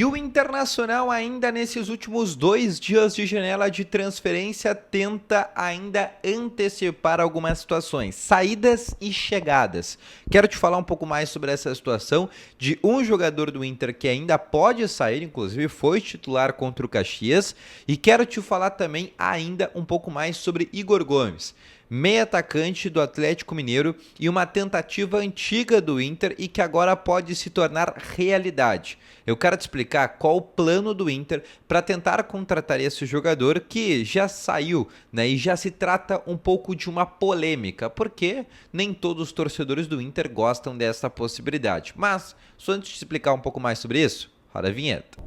E o Internacional ainda nesses últimos 2 dias de janela de transferência tenta ainda antecipar algumas situações, saídas e chegadas. Quero te falar um pouco mais sobre essa situação de um jogador do Inter que ainda pode sair, inclusive foi titular contra o Caxias, e quero te falar também ainda um pouco mais sobre Igor Gomes, meio atacante do Atlético Mineiro e uma tentativa antiga do Inter e que agora pode se tornar realidade. Eu quero te explicar qual o plano do Inter para tentar contratar esse jogador que já saiu, né, e já se trata um pouco de uma polêmica, porque nem todos os torcedores do Inter gostam dessa possibilidade. Mas, só antes de te explicar um pouco mais sobre isso, roda a vinheta.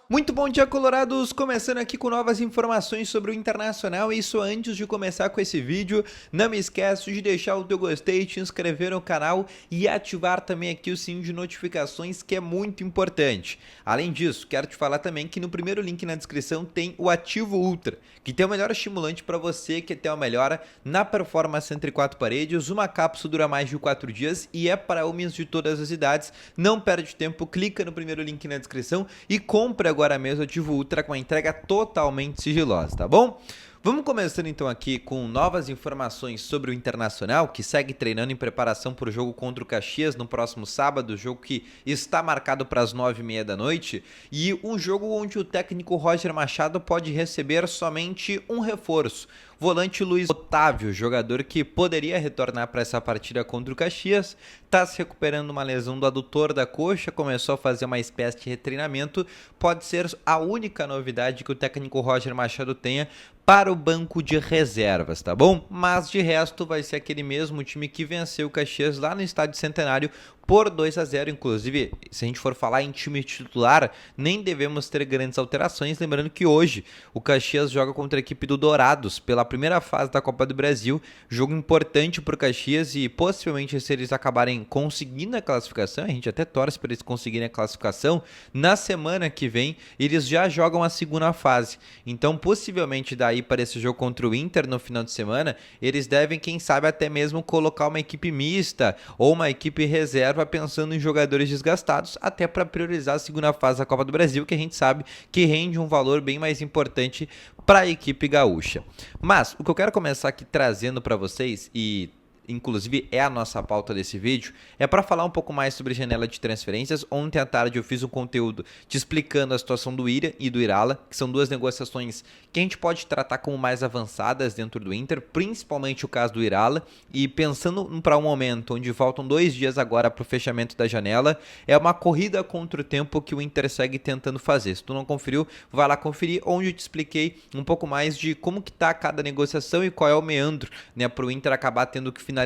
Muito bom dia, colorados! Começando aqui com novas informações sobre o Internacional. Isso antes de começar com esse vídeo, não me esquece de deixar o teu gostei, te inscrever no canal e ativar também aqui o sininho de notificações, que é muito importante. Além disso, quero te falar também que no primeiro link na descrição tem o Ativo Ultra, que tem o melhor estimulante para você que tem uma melhora na performance entre 4 paredes. Uma cápsula dura mais de 4 dias e é para homens de todas as idades. Não perde tempo, clica no primeiro link na descrição e compre agora mesmo o Ativo Ultra com uma entrega totalmente sigilosa, tá bom? Vamos começando então aqui com novas informações sobre o Internacional, que segue treinando em preparação para o jogo contra o Caxias no próximo sábado, jogo que está marcado para as 9h30 da noite, e um jogo onde o técnico Roger Machado pode receber somente um reforço. Volante Luiz Otávio, jogador que poderia retornar para essa partida contra o Caxias, está se recuperando uma lesão do adutor da coxa, começou a fazer uma espécie de retreinamento, pode ser a única novidade que o técnico Roger Machado tenha para o banco de reservas, tá bom? Mas de resto vai ser aquele mesmo time que venceu o Caxias lá no Estádio Centenário por 2-0, inclusive, se a gente for falar em time titular, nem devemos ter grandes alterações, lembrando que hoje o Caxias joga contra a equipe do Dourados pela primeira fase da Copa do Brasil, jogo importante para o Caxias e possivelmente se eles acabarem conseguindo a classificação, a gente até torce para eles conseguirem a classificação, na semana que vem eles já jogam a segunda fase, então possivelmente daí para esse jogo contra o Inter no final de semana, eles devem, quem sabe, até mesmo colocar uma equipe mista ou uma equipe reserva pensando em jogadores desgastados, até para priorizar a segunda fase da Copa do Brasil, que a gente sabe que rende um valor bem mais importante para a equipe gaúcha. Mas o que eu quero começar aqui trazendo para vocês, e inclusive é a nossa pauta desse vídeo, é para falar um pouco mais sobre janela de transferências. Ontem à tarde eu fiz um conteúdo te explicando a situação do Ira e do Irala, que são duas negociações que a gente pode tratar como mais avançadas dentro do Inter, principalmente o caso do Irala, e pensando para um momento onde faltam 2 dias agora para o fechamento da janela, é uma corrida contra o tempo que o Inter segue tentando fazer. Se tu não conferiu, vai lá conferir, onde eu te expliquei um pouco mais de como que tá cada negociação e qual é o meandro, né, para o Inter acabar tendo que finalizar.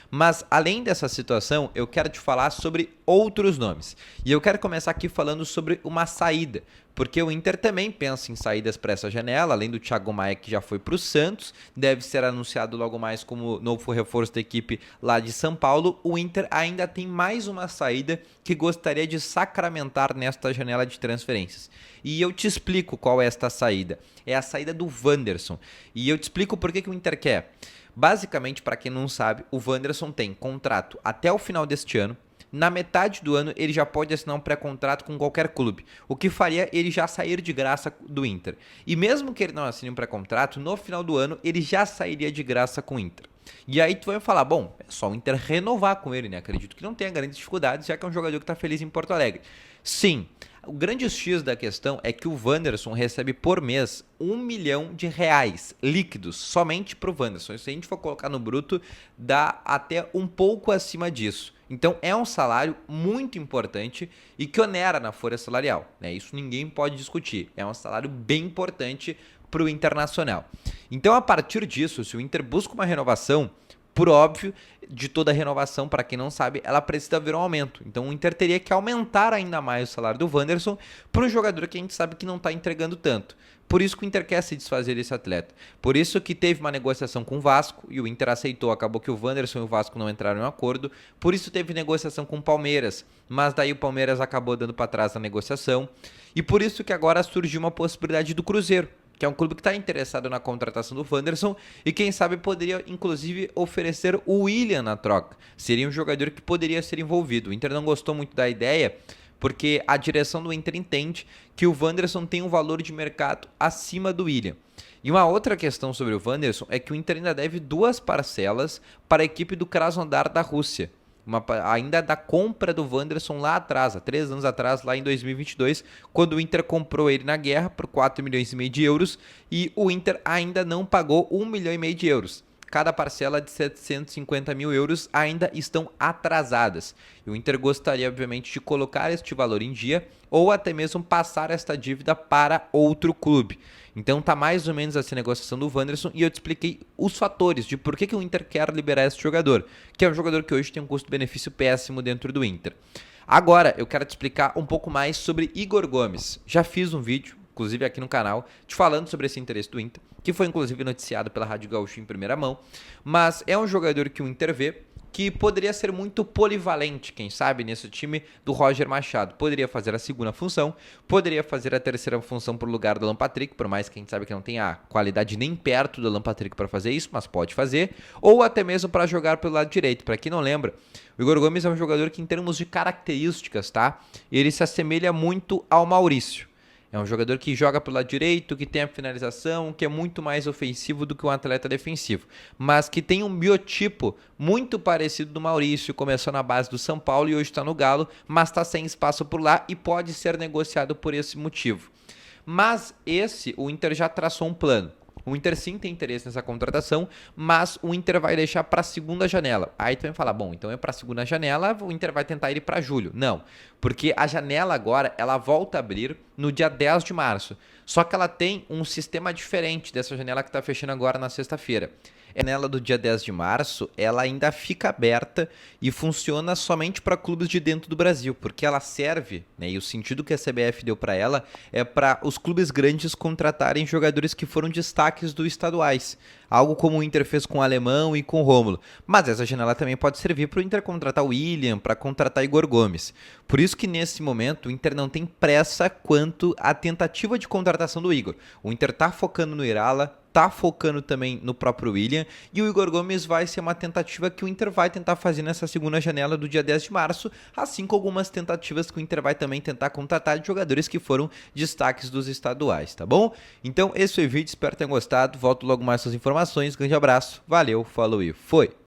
Mas além dessa situação, eu quero te falar sobre outros nomes. E eu quero começar aqui falando sobre uma saída, porque o Inter também pensa em saídas para essa janela, além do Thiago Maia, que já foi para o Santos, deve ser anunciado logo mais como novo reforço da equipe lá de São Paulo. O Inter ainda tem mais uma saída que gostaria de sacramentar nesta janela de transferências. E eu te explico qual é esta saída. É a saída do Wanderson. E eu te explico por que o Inter quer. Basicamente, para quem não sabe, o Wanderson tem contrato até o final deste ano. Na metade do ano, ele já pode assinar um pré-contrato com qualquer clube, o que faria ele já sair de graça do Inter. E mesmo que ele não assine um pré-contrato, no final do ano, ele já sairia de graça com o Inter. E aí tu vai falar, bom, é só o Inter renovar com ele, né? Acredito que não tenha grandes dificuldades, já que é um jogador que está feliz em Porto Alegre. Sim, o grande X da questão é que o Wanderson recebe por mês R$ 1 milhão líquidos, somente para o Wanderson. Se a gente for colocar no bruto, dá até um pouco acima disso. Então é um salário muito importante e que onera na folha salarial, né? Isso ninguém pode discutir. É um salário bem importante para o Internacional. Então, a partir disso, se o Inter busca uma renovação, por óbvio, de toda renovação, para quem não sabe, ela precisa haver um aumento. Então o Inter teria que aumentar ainda mais o salário do Wanderson para um jogador que a gente sabe que não está entregando tanto. Por isso que o Inter quer se desfazer desse atleta. Por isso que teve uma negociação com o Vasco e o Inter aceitou. Acabou que o Wanderson e o Vasco não entraram em um acordo. Por isso teve negociação com o Palmeiras. Mas daí o Palmeiras acabou dando para trás a negociação. E por isso que agora surgiu uma possibilidade do Cruzeiro. que é um clube que está interessado na contratação do Wanderson e quem sabe poderia inclusive oferecer o William na troca. Seria um jogador que poderia ser envolvido. O Inter não gostou muito da ideia porque a direção do Inter entende que o Wanderson tem um valor de mercado acima do William. E uma outra questão sobre o Wanderson é que o Inter ainda deve 2 parcelas para a equipe do Krasnodar da Rússia. Ainda da compra do Wanderson lá atrás, há 3 anos atrás, lá em 2022, quando o Inter comprou ele na guerra por 4,5 milhões de euros e o Inter ainda não pagou 1,5 milhão de euros. Cada parcela de 750 mil euros ainda estão atrasadas. E o Inter gostaria, obviamente, de colocar este valor em dia ou até mesmo passar esta dívida para outro clube. Então tá mais ou menos essa negociação do Wanderson e eu te expliquei os fatores de por que o Inter quer liberar esse jogador, que é um jogador que hoje tem um custo-benefício péssimo dentro do Inter. Agora eu quero te explicar um pouco mais sobre Igor Gomes. Já fiz um vídeo, inclusive aqui no canal, te falando sobre esse interesse do Inter, que foi inclusive noticiado pela Rádio Gaúcho em primeira mão, mas é um jogador que o Inter vê que poderia ser muito polivalente, quem sabe, nesse time do Roger Machado. Poderia fazer a segunda função, poderia fazer a terceira função para o lugar do Alan Patrick, por mais que a gente sabe que não tem a qualidade nem perto do Alan Patrick para fazer isso, mas pode fazer, ou até mesmo para jogar pelo lado direito. Para quem não lembra, o Igor Gomes é um jogador que em termos de características, tá? Ele se assemelha muito ao Maurício. É um jogador que joga pelo lado direito, que tem a finalização, que é muito mais ofensivo do que um atleta defensivo, mas que tem um biotipo muito parecido do Maurício, começou na base do São Paulo e hoje está no Galo, mas está sem espaço por lá e pode ser negociado por esse motivo. Mas o Inter já traçou um plano. O Inter sim tem interesse nessa contratação, mas o Inter vai deixar para a segunda janela. Aí tu vai falar, bom, então é para a segunda janela, o Inter vai tentar ir para julho. Não, porque a janela agora, ela volta a abrir no dia 10 de março. Só que ela tem um sistema diferente dessa janela que está fechando agora na sexta-feira. A janela do dia 10 de março, ela ainda fica aberta e funciona somente para clubes de dentro do Brasil, porque ela serve, né, e o sentido que a CBF deu para ela é para os clubes grandes contratarem jogadores que foram destaques dos estaduais, algo como o Inter fez com o Alemão e com o Rômulo. Mas essa janela também pode servir para o Inter contratar o William, para contratar Igor Gomes. Por isso que nesse momento o Inter não tem pressa quanto à tentativa de contratação do Igor. O Inter está focando no Irala, tá focando também no próprio William, e o Igor Gomes vai ser uma tentativa que o Inter vai tentar fazer nessa segunda janela do dia 10 de março, assim como algumas tentativas que o Inter vai também tentar contratar de jogadores que foram destaques dos estaduais, tá bom? Então esse foi o vídeo, espero que tenham gostado, volto logo mais com as informações, grande abraço, valeu, falou e foi!